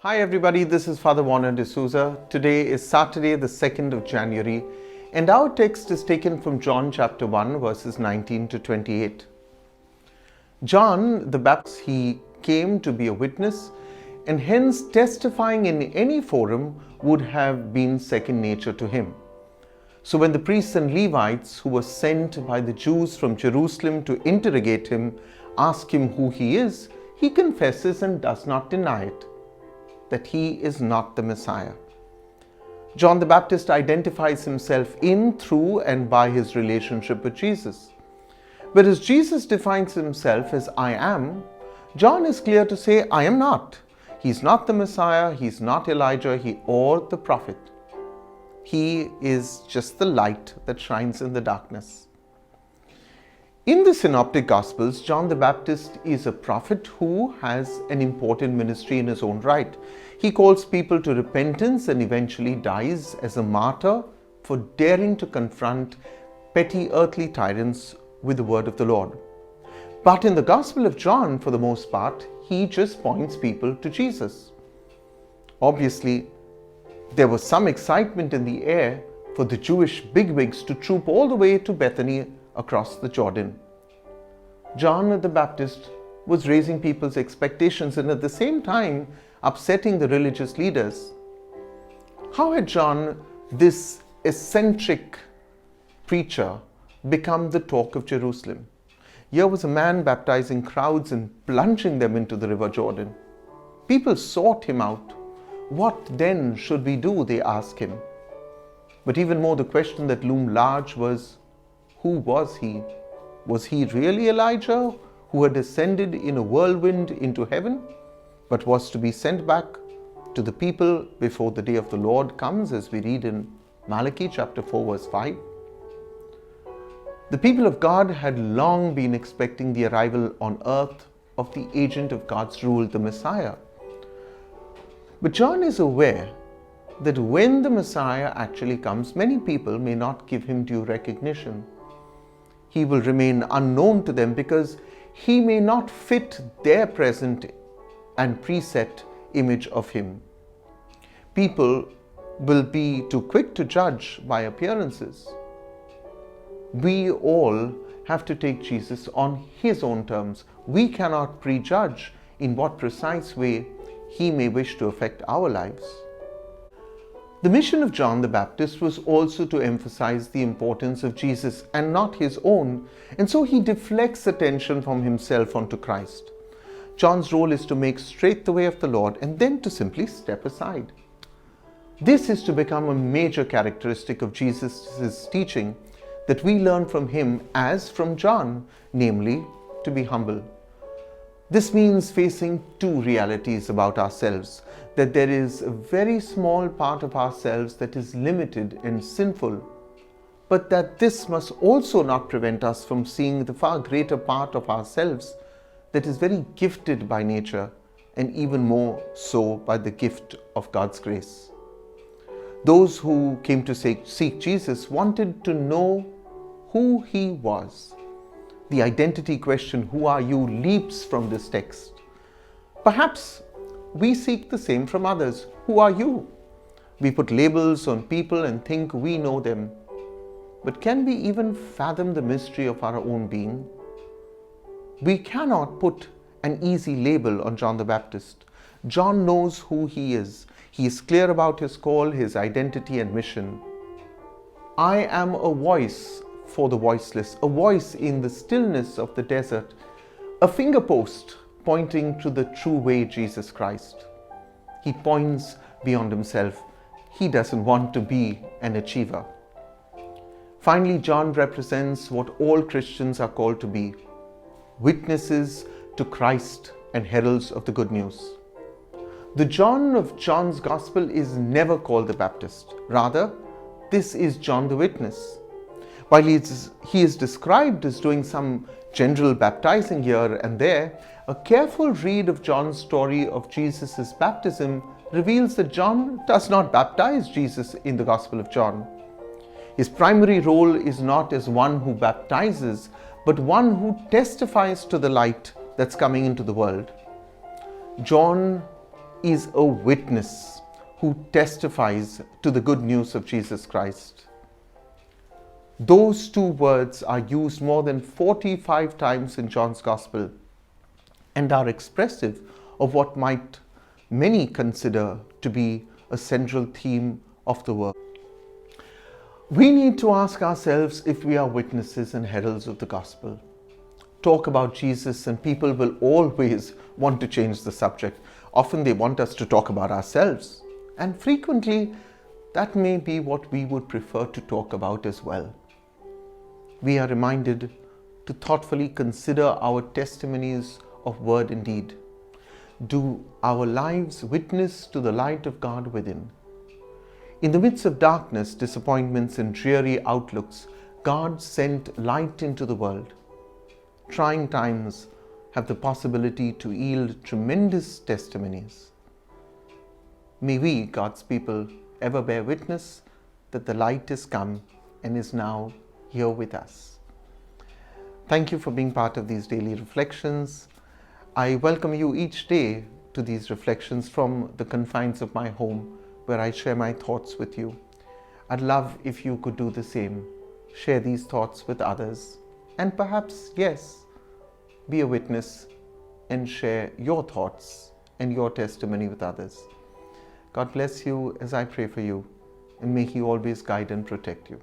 Hi everybody, this is Father Warner D'Souza. Today is Saturday, the 2nd of January, and our text is taken from John chapter 1, verses 19 to 28. John the Baptist, he came to be a witness, and hence testifying in any forum would have been second nature to him. So when the priests and Levites, who were sent by the Jews from Jerusalem to interrogate him, ask him who he is, he confesses and does not deny it, that he is not the Messiah. John the Baptist identifies himself in, through, and by his relationship with Jesus. Whereas Jesus defines himself as I am, John is clear to say, I am not. He's not the Messiah, he's not Elijah, or the prophet. He is just the light that shines in the darkness. In the Synoptic Gospels, John the Baptist is a prophet who has an important ministry in his own right. He calls people to repentance and eventually dies as a martyr for daring to confront petty earthly tyrants with the word of the Lord. But in the Gospel of John, for the most part, he just points people to Jesus. Obviously, there was some excitement in the air for the Jewish bigwigs to troop all the way to Bethany across the Jordan. John the Baptist was raising people's expectations and at the same time upsetting the religious leaders. How had John, this eccentric preacher, become the talk of Jerusalem? Here was a man baptizing crowds and plunging them into the river Jordan. People sought him out. What then should we do? They asked him. But even more, the question that loomed large was, who was he? Was he really Elijah, who had descended in a whirlwind into heaven, but was to be sent back to the people before the day of the Lord comes, as we read in Malachi chapter 4, verse 5? The people of God had long been expecting the arrival on earth of the agent of God's rule, the Messiah. But John is aware that when the Messiah actually comes, many people may not give him due recognition. He will remain unknown to them because he may not fit their present and preset image of him. People will be too quick to judge by appearances. We all have to take Jesus on his own terms. We cannot prejudge in what precise way he may wish to affect our lives. The mission of John the Baptist was also to emphasize the importance of Jesus and not his own, and so he deflects attention from himself onto Christ. John's role is to make straight the way of the Lord and then to simply step aside. This is to become a major characteristic of Jesus' teaching that we learn from him as from John, namely, to be humble. This means facing two realities about ourselves, that there is a very small part of ourselves that is limited and sinful, but that this must also not prevent us from seeing the far greater part of ourselves that is very gifted by nature and even more so by the gift of God's grace. Those who came to seek Jesus wanted to know who he was. The identity question, who are you, leaps from this text. Perhaps we seek the same from others. Who are you? We put labels on people and think we know them. But can we even fathom the mystery of our own being? We cannot put an easy label on John the Baptist. John knows who he is. He is clear about his call, his identity and mission. I am a voice for the voiceless, a voice in the stillness of the desert, a fingerpost pointing to the true way, Jesus Christ. He points beyond himself. He doesn't want to be an achiever. Finally, John represents what all Christians are called to be, witnesses to Christ and heralds of the good news. The John of John's Gospel is never called the Baptist. Rather, this is John the Witness. While he is described as doing some general baptizing here and there, a careful read of John's story of Jesus' baptism reveals that John does not baptize Jesus in the Gospel of John. His primary role is not as one who baptizes, but one who testifies to the light that's coming into the world. John is a witness who testifies to the good news of Jesus Christ. Those two words are used more than 45 times in John's Gospel and are expressive of what might many consider to be a central theme of the work. We need to ask ourselves if we are witnesses and heralds of the gospel. Talk about Jesus and people will always want to change the subject. Often they want us to talk about ourselves, and frequently that may be what we would prefer to talk about as well. We are reminded to thoughtfully consider our testimonies of word and deed. Do our lives witness to the light of God within? In the midst of darkness, disappointments, and dreary outlooks, God sent light into the world. Trying times have the possibility to yield tremendous testimonies. May we, God's people, ever bear witness that the light is come and is now here with us. Thank you for being part of these daily reflections. I welcome you each day to these reflections from the confines of my home, where I share my thoughts with you. I'd love if you could do the same. Share these thoughts with others, and perhaps, yes, be a witness and share your thoughts and your testimony with others. God bless you as I pray for you, and may He always guide and protect you.